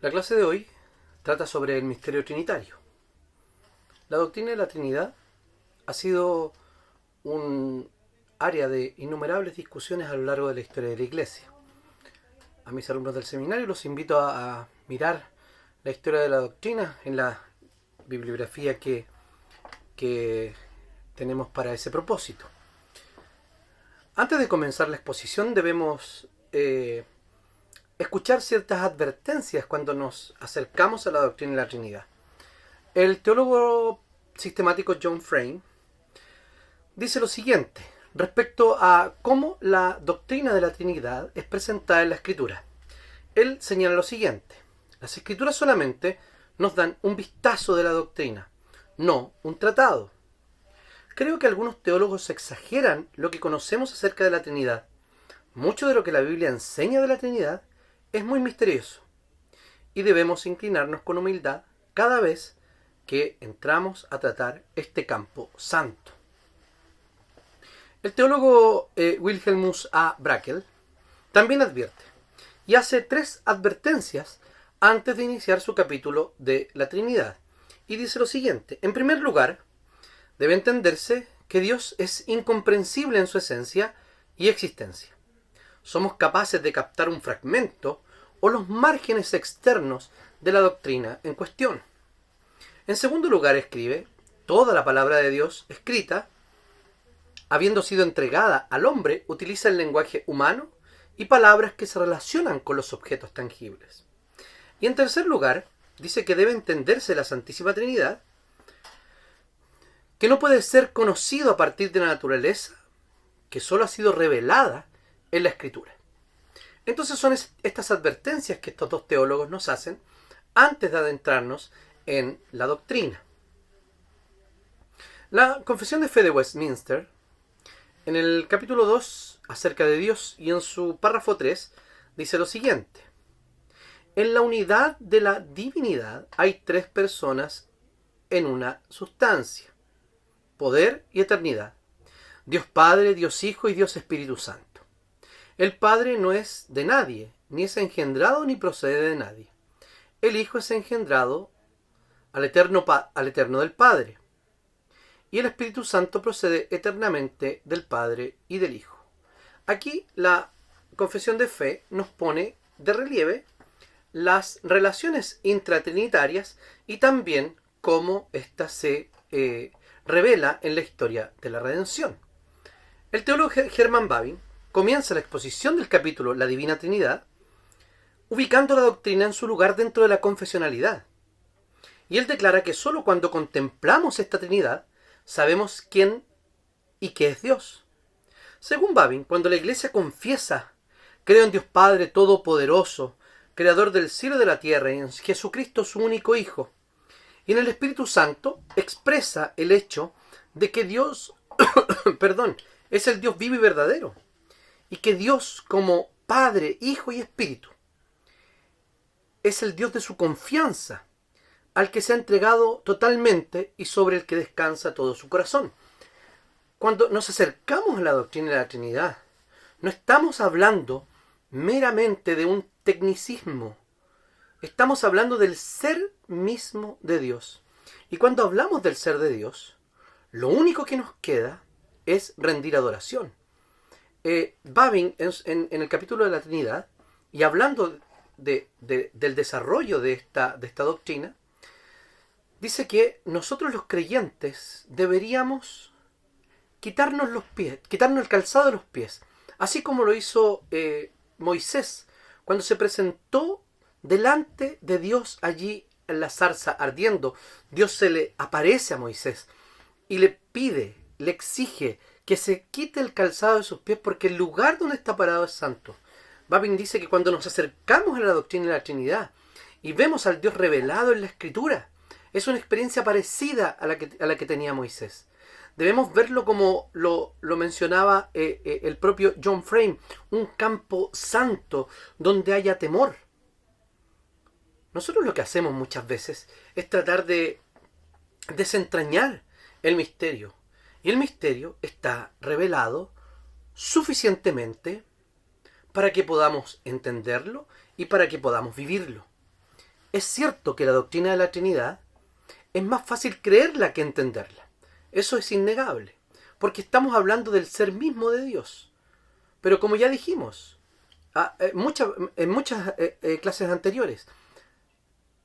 La clase de hoy trata sobre el misterio trinitario. La doctrina de la Trinidad ha sido un área de innumerables discusiones a lo largo de la historia de la Iglesia. A mis alumnos del seminario los invito a mirar la historia de la doctrina en la bibliografía que tenemos para ese propósito. Antes de comenzar la exposición debemos escuchar ciertas advertencias cuando nos acercamos a la doctrina de la Trinidad. El teólogo sistemático John Frame dice lo siguiente respecto a cómo la doctrina de la Trinidad es presentada en la Escritura. Él señala lo siguiente: las Escrituras solamente nos dan un vistazo de la doctrina, no un tratado. Creo que algunos teólogos exageran lo que conocemos acerca de la Trinidad. Mucho de lo que la Biblia enseña de la Trinidad es muy misterioso y debemos inclinarnos con humildad cada vez que entramos a tratar este campo santo. El teólogo Wilhelmus A. Brakel también advierte y hace 3 advertencias antes de iniciar su capítulo de la Trinidad. Y dice lo siguiente: en primer lugar, debe entenderse que Dios es incomprensible en su esencia y existencia. Somos capaces de captar un fragmento o los márgenes externos de la doctrina en cuestión. En segundo lugar, escribe, toda la palabra de Dios escrita, habiendo sido entregada al hombre, utiliza el lenguaje humano y palabras que se relacionan con los objetos tangibles. Y en tercer lugar, dice que debe entenderse la Santísima Trinidad, que no puede ser conocido a partir de la naturaleza, que solo ha sido revelada en la Escritura. Entonces son estas advertencias que estos dos teólogos nos hacen antes de adentrarnos en la doctrina. La Confesión de Fe de Westminster, en el capítulo 2, acerca de Dios, y en su párrafo 3, dice lo siguiente: en la unidad de la divinidad hay 3 personas en una sustancia, poder y eternidad: Dios Padre, Dios Hijo y Dios Espíritu Santo. El Padre no es de nadie, ni es engendrado ni procede de nadie. El Hijo es engendrado al eterno del Padre. Y el Espíritu Santo procede eternamente del Padre y del Hijo. Aquí la Confesión de Fe nos pone de relieve las relaciones intratrinitarias y también cómo ésta se revela en la historia de la redención. El teólogo Hermann Bavinck comienza la exposición del capítulo La Divina Trinidad ubicando la doctrina en su lugar dentro de la confesionalidad. Y él declara que sólo cuando contemplamos esta Trinidad sabemos quién y qué es Dios. Según Bavinck, cuando la Iglesia confiesa: creo en Dios Padre Todopoderoso, Creador del cielo y de la tierra, y en Jesucristo su único Hijo, y en el Espíritu Santo, expresa el hecho de que Dios es el Dios vivo y verdadero, y que Dios, como Padre, Hijo y Espíritu, es el Dios de su confianza, al que se ha entregado totalmente y sobre el que descansa todo su corazón. Cuando nos acercamos a la doctrina de la Trinidad, no estamos hablando meramente de un tecnicismo. Estamos hablando del ser mismo de Dios. Y cuando hablamos del ser de Dios, lo único que nos queda es rendir adoración. Bavinck, en el capítulo de la Trinidad, y hablando del desarrollo de esta doctrina, dice que nosotros los creyentes deberíamos quitarnos el calzado de los pies, así como lo hizo Moisés cuando se presentó delante de Dios allí en la zarza ardiendo. Dios se le aparece a Moisés y le pide, le exige que se quite el calzado de sus pies porque el lugar donde está parado es santo. Bavinck dice que cuando nos acercamos a la doctrina de la Trinidad y vemos al Dios revelado en la Escritura, es una experiencia parecida a la que tenía Moisés. Debemos verlo como lo mencionaba el propio John Frame, un campo santo donde haya temor. Nosotros lo que hacemos muchas veces es tratar de desentrañar el misterio. Y el misterio está revelado suficientemente para que podamos entenderlo y para que podamos vivirlo. es cierto que la doctrina de la Trinidad es más fácil creerla que entenderla. Eso es innegable, porque estamos hablando del ser mismo de Dios. Pero como ya dijimos en muchas clases anteriores,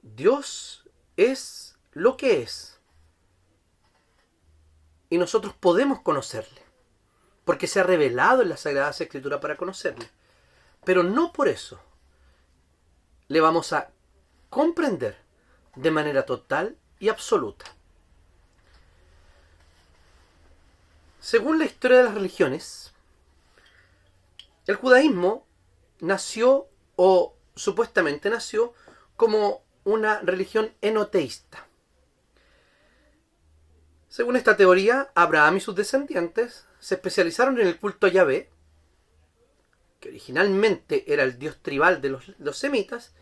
Dios es lo que es. Y nosotros podemos conocerle, porque se ha revelado en las Sagradas Escrituras para conocerle. Pero no por eso le vamos a comprender de manera total y absoluta. Según la historia de las religiones, el judaísmo nació, o supuestamente nació, como una religión enoteísta. Según esta teoría, Abraham y sus descendientes se especializaron en el culto a Yahvé, que originalmente era el dios tribal de los semitas,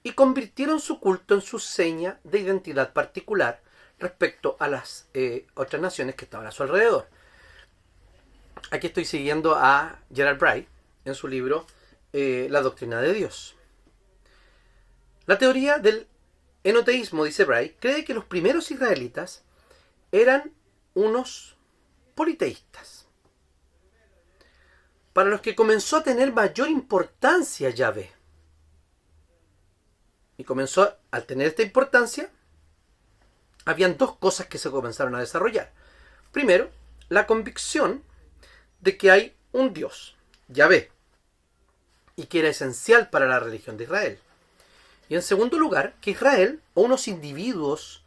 y convirtieron su culto en su seña de identidad particular respecto a las otras naciones que estaban a su alrededor. Aquí estoy siguiendo a Gerald Bray en su libro La doctrina de Dios. La teoría del enoteísmo, dice Bray, cree que los primeros israelitas eran unos politeístas, para los que comenzó a tener mayor importancia Yahvé. Y comenzó, al tener esta importancia, habían dos cosas que se comenzaron a desarrollar. Primero, la convicción de que hay un Dios, Yahvé, y que era esencial para la religión de Israel. Y en segundo lugar, que Israel, o unos individuos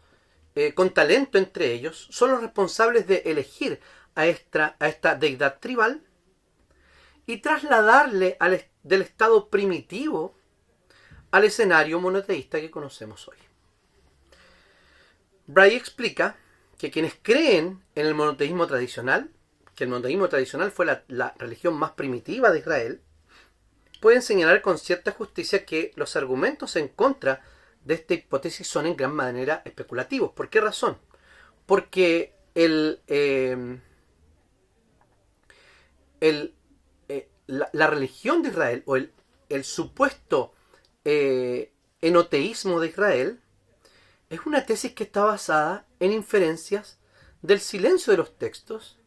con talento entre ellos, son los responsables de elegir a esta deidad tribal y trasladarle del estado primitivo al escenario monoteísta que conocemos hoy. Bray explica que quienes creen en el monoteísmo tradicional, que el monoteísmo tradicional fue la religión más primitiva de Israel, pueden señalar con cierta justicia que los argumentos en contra de esta hipótesis son en gran manera especulativos. ¿Por qué razón? Porque la religión de Israel, o el supuesto enoteísmo de Israel, es una tesis que está basada en inferencias del silencio de los textos,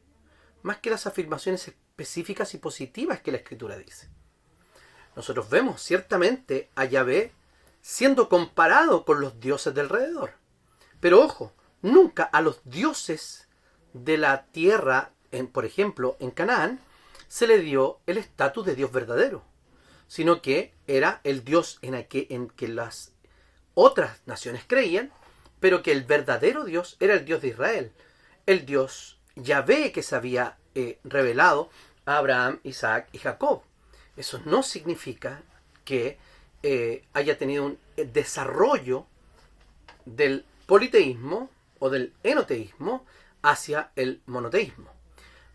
más que las afirmaciones específicas y positivas que la Escritura dice. Nosotros vemos ciertamente a Yahvé siendo comparado con los dioses de alrededor. Pero ojo, nunca a los dioses de la tierra, por ejemplo, en Canaán, se le dio el estatus de Dios verdadero, sino que era el Dios en que las otras naciones creían, pero que el verdadero Dios era el Dios de Israel, el Dios Yahvé que se había revelado a Abraham, Isaac y Jacob. Eso no significa que haya tenido un desarrollo del politeísmo o del enoteísmo hacia el monoteísmo.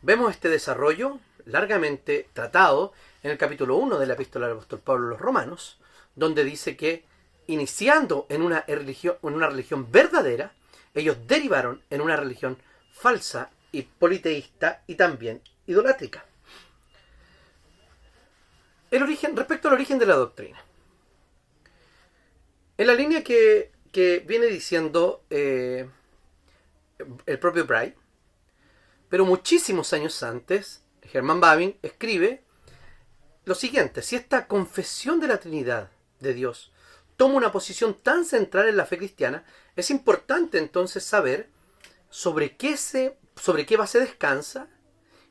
Vemos este desarrollo largamente tratado en el capítulo 1 de la epístola del apóstol Pablo a los Romanos, donde dice que iniciando en una religión verdadera, ellos derivaron en una religión falsa y politeísta y también idolátrica. Respecto al origen de la doctrina. En la línea que viene diciendo el propio Bray, pero muchísimos años antes, Herman Bavinck escribe lo siguiente: si esta confesión de la Trinidad de Dios toma una posición tan central en la fe cristiana, es importante entonces saber sobre qué base descansa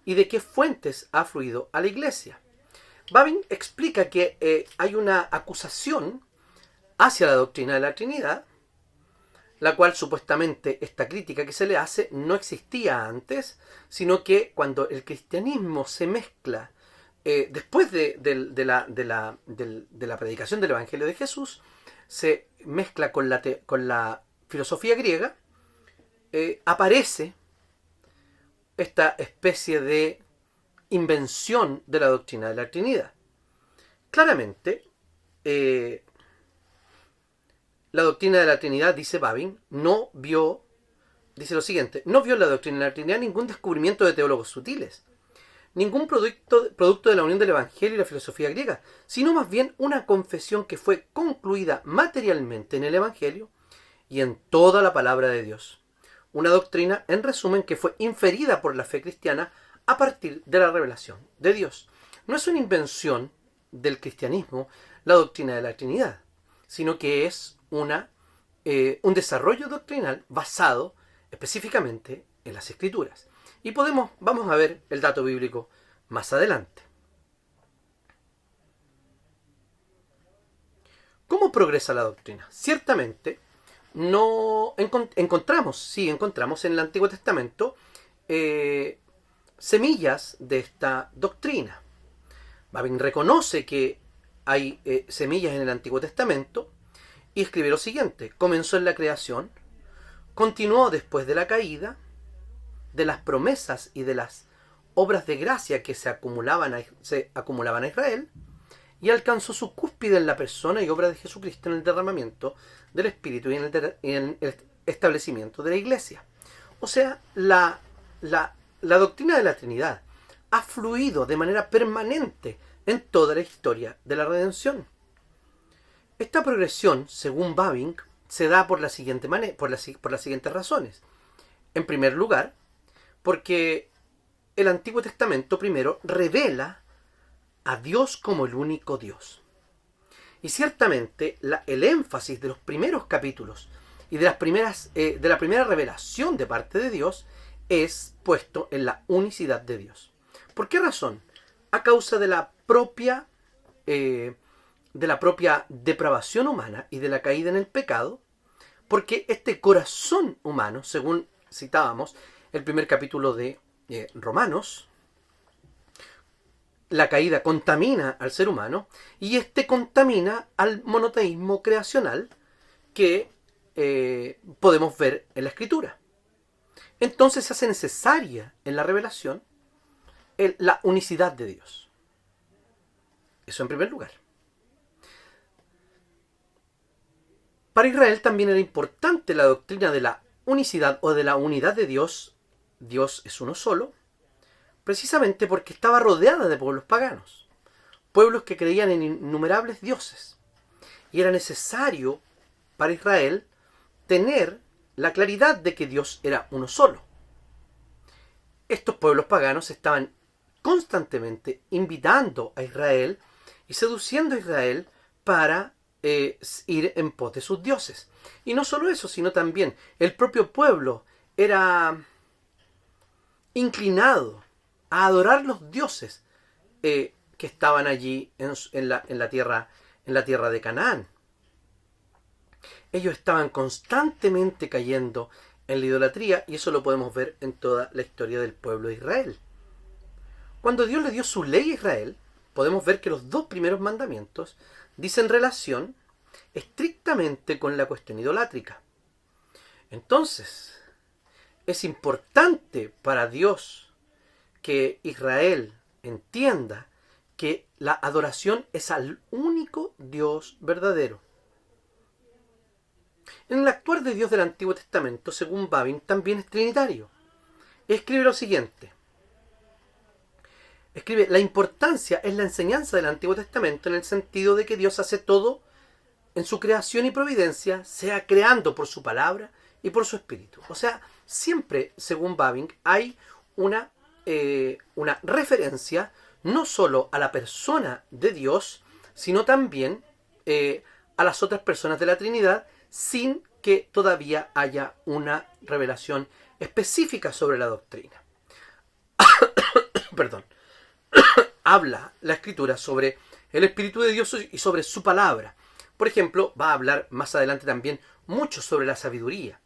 y de qué fuentes ha fluido a la Iglesia. Bavinck explica que hay una acusación hacia la doctrina de la Trinidad, la cual supuestamente esta crítica que se le hace no existía antes, sino que cuando el cristianismo se mezcla después de la predicación del Evangelio de Jesús, se mezcla con la filosofía griega, aparece esta especie de invención de la doctrina de la Trinidad. Claramente, la doctrina de la Trinidad, dice Bavinck, dice lo siguiente: no vio en la doctrina de la Trinidad ningún descubrimiento de teólogos sutiles, ningún producto de la unión del Evangelio y la filosofía griega, sino más bien una confesión que fue concluida materialmente en el Evangelio y en toda la palabra de Dios. Una doctrina, en resumen, que fue inferida por la fe cristiana a partir de la revelación de Dios. No es una invención del cristianismo la doctrina de la Trinidad, sino que es un desarrollo doctrinal basado específicamente en las Escrituras. Y vamos a ver el dato bíblico más adelante. ¿Cómo progresa la doctrina? Ciertamente, no encontramos en el Antiguo Testamento semillas de esta doctrina. Babbing reconoce que hay semillas en el Antiguo Testamento y escribe lo siguiente: comenzó en la creación, continuó después de la caída, de las promesas y de las obras de gracia que se acumulaban a Israel, y alcanzó su cúspide en la persona y obra de Jesucristo en el derramamiento del Espíritu y en el establecimiento de la Iglesia. O sea, la doctrina de la Trinidad ha fluido de manera permanente en toda la historia de la redención. Esta progresión, según Babbing, se da por las siguientes razones. En primer lugar, porque el Antiguo Testamento primero revela a Dios como el único Dios. Y ciertamente el énfasis de los primeros capítulos y de la primera revelación de parte de Dios es puesto en la unicidad de Dios. ¿Por qué razón? A causa de la propia depravación humana y de la caída en el pecado, porque este corazón humano, según citábamos el primer capítulo de Romanos, la caída contamina al ser humano y este contamina al monoteísmo creacional que podemos ver en la Escritura. Entonces se hace necesaria en la revelación la unicidad de Dios. Eso en primer lugar. Para Israel también era importante la doctrina de la unicidad o de la unidad de Dios. Dios es uno solo, precisamente porque estaba rodeada de pueblos paganos, pueblos que creían en innumerables dioses. Y era necesario para Israel tener la claridad de que Dios era uno solo. Estos pueblos paganos estaban constantemente invitando a Israel y seduciendo a Israel para ir en pos de sus dioses. Y no solo eso, sino también el propio pueblo era inclinado a adorar los dioses que estaban allí en la tierra de Canaán. Ellos estaban constantemente cayendo en la idolatría y eso lo podemos ver en toda la historia del pueblo de Israel. Cuando Dios le dio su ley a Israel, podemos ver que los dos primeros mandamientos dicen relación estrictamente con la cuestión idolátrica. Entonces, es importante para Dios que Israel entienda que la adoración es al único Dios verdadero. En el actuar de Dios del Antiguo Testamento, según Babbing, también es trinitario. Escribe lo siguiente. Escribe: la importancia es la enseñanza del Antiguo Testamento en el sentido de que Dios hace todo en su creación y providencia, sea creando por su palabra y por su espíritu. O sea, siempre, según Babbing, hay una referencia no solo a la persona de Dios, sino también a las otras personas de la Trinidad, sin que todavía haya una revelación específica sobre la doctrina. Perdón. Habla la Escritura sobre el Espíritu de Dios y sobre su palabra. Por ejemplo, va a hablar más adelante también mucho sobre la sabiduría.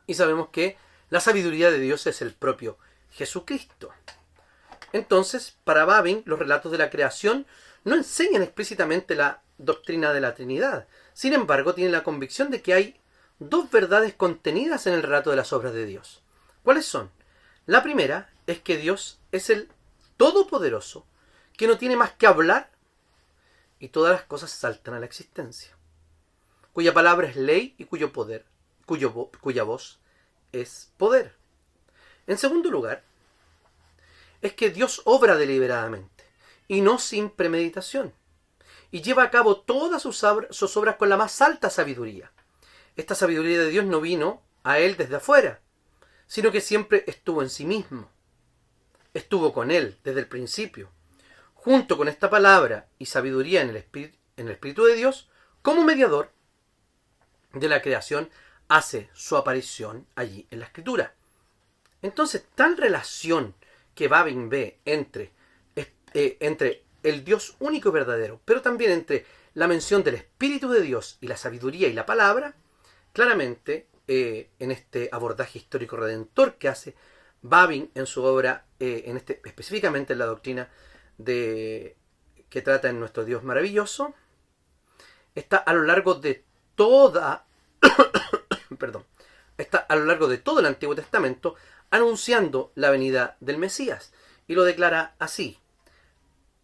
Y sabemos que la sabiduría de Dios es el propio Jesucristo. Entonces, para Babbing, los relatos de la creación no enseñan explícitamente la doctrina de la Trinidad. Sin embargo, tienen la convicción de que hay dos verdades contenidas en el relato de las obras de Dios. ¿Cuáles son? La primera es que Dios es el Todopoderoso, que no tiene más que hablar y todas las cosas saltan a la existencia, cuya palabra es ley y cuya voz es poder. En segundo lugar, es que Dios obra deliberadamente y no sin premeditación, y lleva a cabo todas sus obras con la más alta sabiduría. Esta sabiduría de Dios no vino a él desde afuera, sino que siempre estuvo en sí mismo. Estuvo con él desde el principio, junto con esta palabra y sabiduría en el Espíritu de Dios, como mediador de la creación, hace su aparición allí en la Escritura. Entonces, tal relación que Babbing ve entre el Dios único y verdadero, pero también entre la mención del Espíritu de Dios y la sabiduría y la palabra, claramente en este abordaje histórico redentor que hace Babbing en su obra, específicamente en la doctrina que trata en nuestro Dios maravilloso, está a lo largo de está a lo largo de todo el Antiguo Testamento anunciando la venida del Mesías, y lo declara así.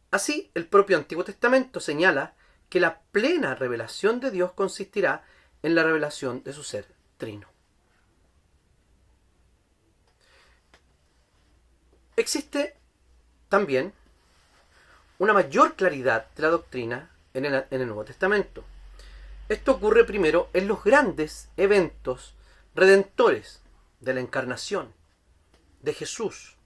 Así, el propio Antiguo Testamento señala que la plena revelación de Dios consistirá en la revelación de su ser trino. Existe también una mayor claridad de la doctrina en el Nuevo Testamento. Esto ocurre primero en los grandes eventos redentores de la encarnación de Jesús,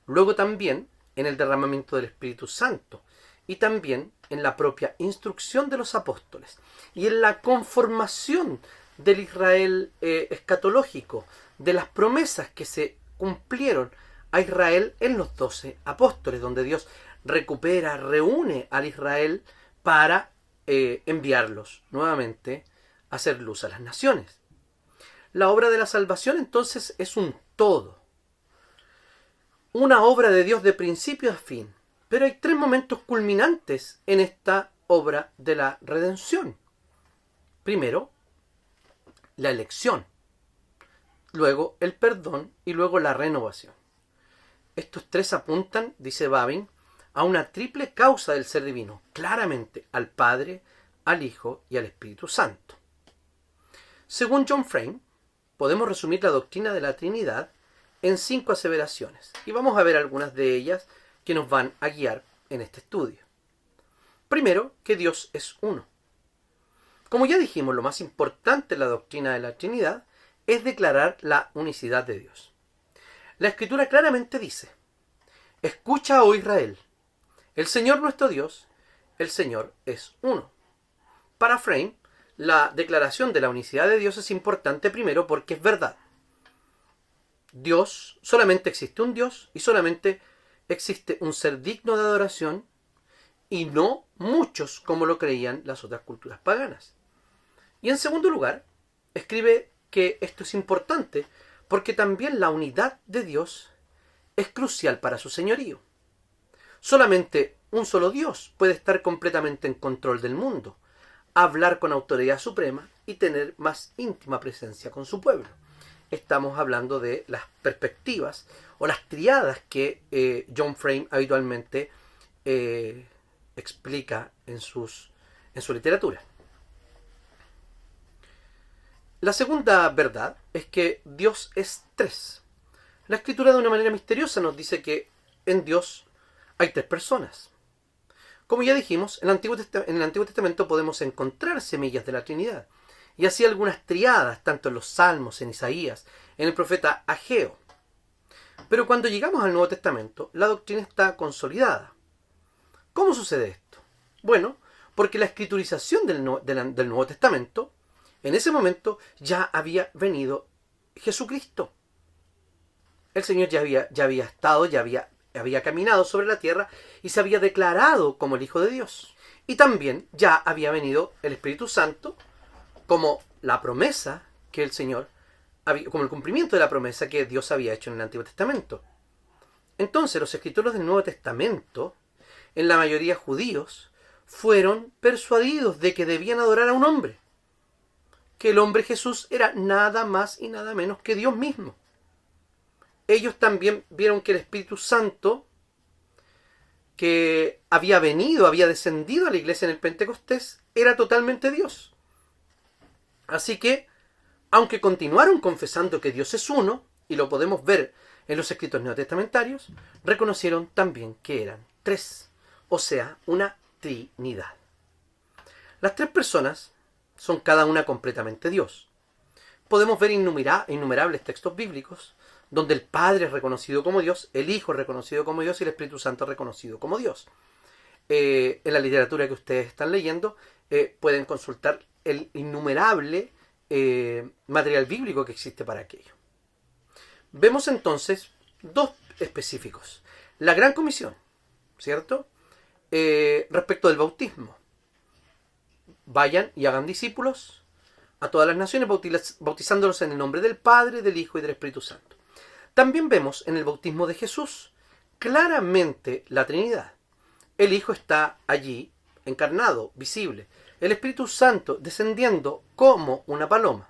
luego también en el derramamiento del Espíritu Santo y también en la propia instrucción de los apóstoles y en la conformación del Israel escatológico, de las promesas que se cumplieron a Israel en los 12 apóstoles, donde Dios reúne al Israel para enviarlos nuevamente a hacer luz a las naciones. La obra de la salvación entonces es un todo, una obra de Dios de principio a fin, pero hay 3 momentos culminantes en esta obra de la redención. Primero, la elección, luego el perdón y luego la renovación. Estos 3 apuntan, dice Babbing, a una triple causa del ser divino, claramente al Padre, al Hijo y al Espíritu Santo. Según John Frame, podemos resumir la doctrina de la Trinidad en 5 aseveraciones, y vamos a ver algunas de ellas que nos van a guiar en este estudio. Primero, que Dios es uno. Como ya dijimos, lo más importante en la doctrina de la Trinidad es declarar la unicidad de Dios. La Escritura claramente dice: escucha, oh Israel, el Señor nuestro Dios, el Señor es uno. Para Frame, la declaración de la unicidad de Dios es importante primero porque es verdad. Dios, solamente existe un Dios y solamente existe un ser digno de adoración, y no muchos como lo creían las otras culturas paganas. Y en segundo lugar, escribe que esto es importante porque también la unidad de Dios es crucial para su señorío. Solamente un solo Dios puede estar completamente en control del mundo, hablar con autoridad suprema y tener más íntima presencia con su pueblo. Estamos hablando de las perspectivas o las triadas que John Frame habitualmente explica en su literatura. La segunda verdad es que Dios es 3. La Escritura de una manera misteriosa nos dice que en Dios hay 3 personas. Como ya dijimos, en el Antiguo Testamento podemos encontrar semillas de la Trinidad, y así algunas triadas, tanto en los Salmos, en Isaías, en el profeta Ageo. Pero cuando llegamos al Nuevo Testamento, la doctrina está consolidada. ¿Cómo sucede esto? Bueno, porque la escriturización del Nuevo Testamento, en ese momento ya había venido Jesucristo. El Señor ya había estado, ya había caminado sobre la tierra y se había declarado como el Hijo de Dios. Y también ya había venido el Espíritu Santo como la promesa que el Señor, como el cumplimiento de la promesa que Dios había hecho en el Antiguo Testamento. Entonces los escritores del Nuevo Testamento, en la mayoría judíos, fueron persuadidos de que debían adorar a un hombre, que el hombre Jesús era nada más y nada menos que Dios mismo. Ellos también vieron que el Espíritu Santo, que había descendido a la iglesia en el Pentecostés, era totalmente Dios. Así que, aunque continuaron confesando que Dios es uno, y lo podemos ver en los escritos neotestamentarios, reconocieron también que eran tres, o sea, una trinidad. Las tres personas son cada una completamente Dios. Podemos ver innumerables textos bíblicos donde el Padre es reconocido como Dios, el Hijo es reconocido como Dios y el Espíritu Santo es reconocido como Dios. En la literatura que ustedes están leyendo pueden consultar el innumerable material bíblico que existe para aquello. Vemos entonces dos específicos. La Gran Comisión, ¿cierto? Respecto del bautismo. Vayan y hagan discípulos a todas las naciones, bautizándolos en el nombre del Padre, del Hijo y del Espíritu Santo. También vemos en el bautismo de Jesús claramente la Trinidad. El Hijo está allí, encarnado, visible. El Espíritu Santo descendiendo como una paloma.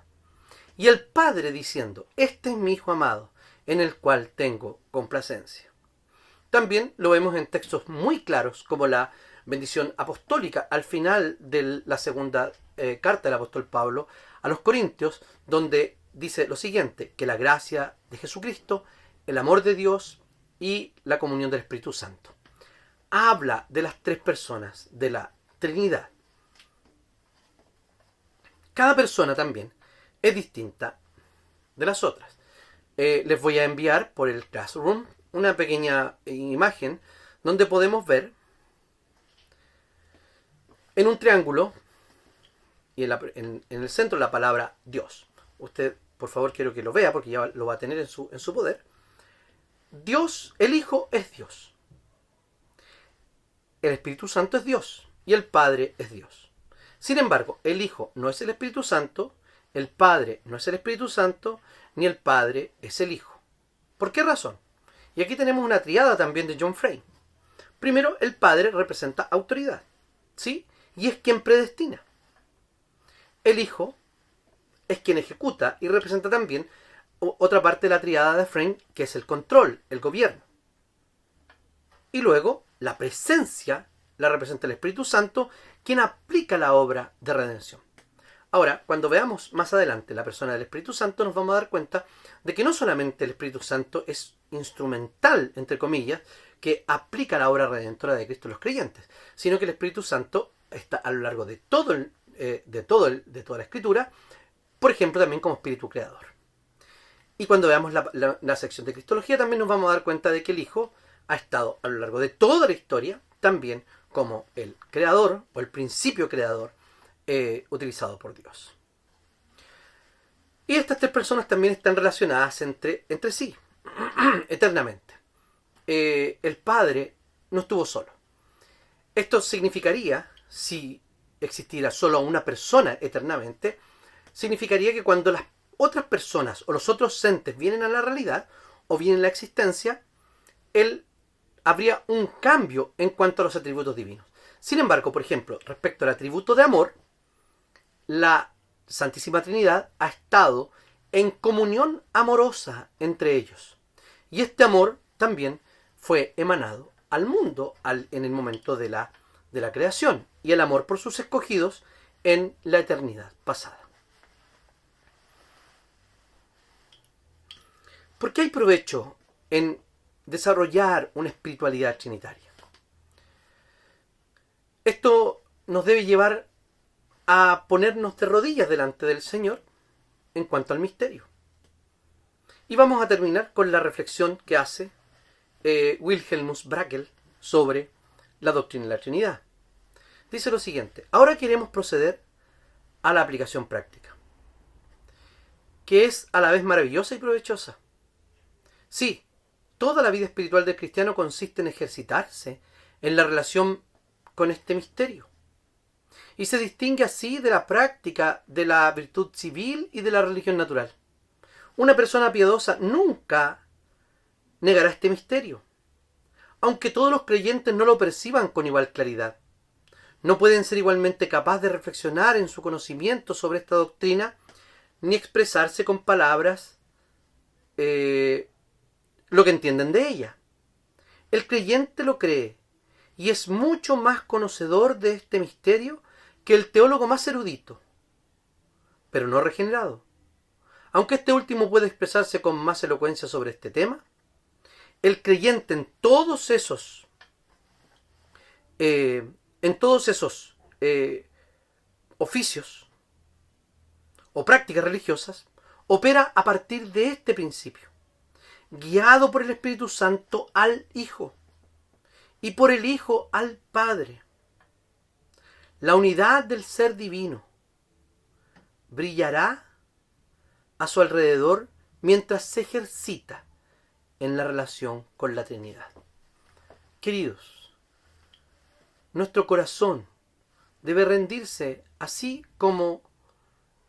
Y el Padre diciendo, este es mi Hijo amado, en el cual tengo complacencia. También lo vemos en textos muy claros, como la bendición apostólica al final de la segunda carta del apóstol Pablo a los Corintios, donde dice lo siguiente, que la gracia de Jesucristo, el amor de Dios y la comunión del Espíritu Santo. Habla de las tres personas de la Trinidad. Cada persona también es distinta de las otras. Les voy a enviar por el Classroom una pequeña imagen donde podemos ver en un triángulo y en el centro la palabra Dios. Usted, por favor, quiero que lo vea porque ya lo va a tener en su poder. Dios, el Hijo, es Dios. El Espíritu Santo es Dios y el Padre es Dios. Sin embargo, el Hijo no es el Espíritu Santo, el Padre no es el Espíritu Santo, ni el Padre es el Hijo. ¿Por qué razón? Y aquí tenemos una triada también de John Frame. Primero, el Padre representa autoridad, ¿sí? Y es quien predestina. El Hijo es quien ejecuta y representa también otra parte de la triada de Frame, que es el control, el gobierno. Y luego, la presencia la representa el Espíritu Santo, quien aplica la obra de redención. Ahora, cuando veamos más adelante la persona del Espíritu Santo, nos vamos a dar cuenta de que no solamente el Espíritu Santo es instrumental, entre comillas, que aplica la obra redentora de Cristo a los creyentes, sino que el Espíritu Santo está a lo largo de toda la Escritura, por ejemplo, también como Espíritu Creador. Y cuando veamos la sección de Cristología, también nos vamos a dar cuenta de que el Hijo ha estado a lo largo de toda la historia también como el creador o el principio creador utilizado por Dios. Y estas tres personas también están relacionadas entre sí eternamente. El Padre no estuvo solo. Esto significaría, si existiera solo una persona eternamente, significaría que cuando las otras personas o los otros entes vienen a la realidad o vienen a la existencia, habría un cambio en cuanto a los atributos divinos. Sin embargo, por ejemplo, respecto al atributo de amor, la Santísima Trinidad ha estado en comunión amorosa entre ellos. Y este amor también fue emanado al mundo en el momento de la creación, y el amor por sus escogidos en la eternidad pasada. ¿Por qué hay provecho en desarrollar una espiritualidad trinitaria? Esto nos debe llevar a ponernos de rodillas delante del Señor en cuanto al misterio. Y vamos a terminar con la reflexión que hace Wilhelmus Brackel sobre la doctrina de la Trinidad. Dice lo siguiente: ahora queremos proceder a la aplicación práctica, que es a la vez maravillosa y provechosa. Sí, toda la vida espiritual del cristiano consiste en ejercitarse en la relación con este misterio. Y se distingue así de la práctica de la virtud civil y de la religión natural. Una persona piadosa nunca negará este misterio, aunque todos los creyentes no lo perciban con igual claridad. No pueden ser igualmente capaces de reflexionar en su conocimiento sobre esta doctrina, ni expresarse con palabras lo que entienden de ella. El creyente lo cree y es mucho más conocedor de este misterio que el teólogo más erudito, pero no regenerado. Aunque este último puede expresarse con más elocuencia sobre este tema, el creyente en todos esos oficios o prácticas religiosas, opera a partir de este principio, guiado por el Espíritu Santo al Hijo y por el Hijo al Padre. La unidad del ser divino brillará a su alrededor mientras se ejercita en la relación con la Trinidad. Queridos, nuestro corazón debe rendirse así como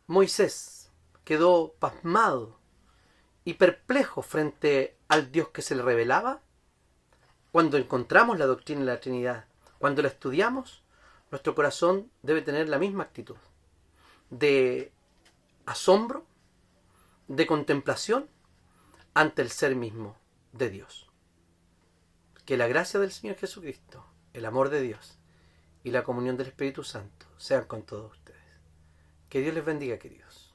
Moisés quedó pasmado y perplejo frente al Dios que se le revelaba. Cuando encontramos la doctrina de la Trinidad, cuando la estudiamos, nuestro corazón debe tener la misma actitud de asombro, de contemplación ante el ser mismo de Dios. Que la gracia del Señor Jesucristo, el amor de Dios y la comunión del Espíritu Santo sean con todos ustedes. Que Dios les bendiga, queridos.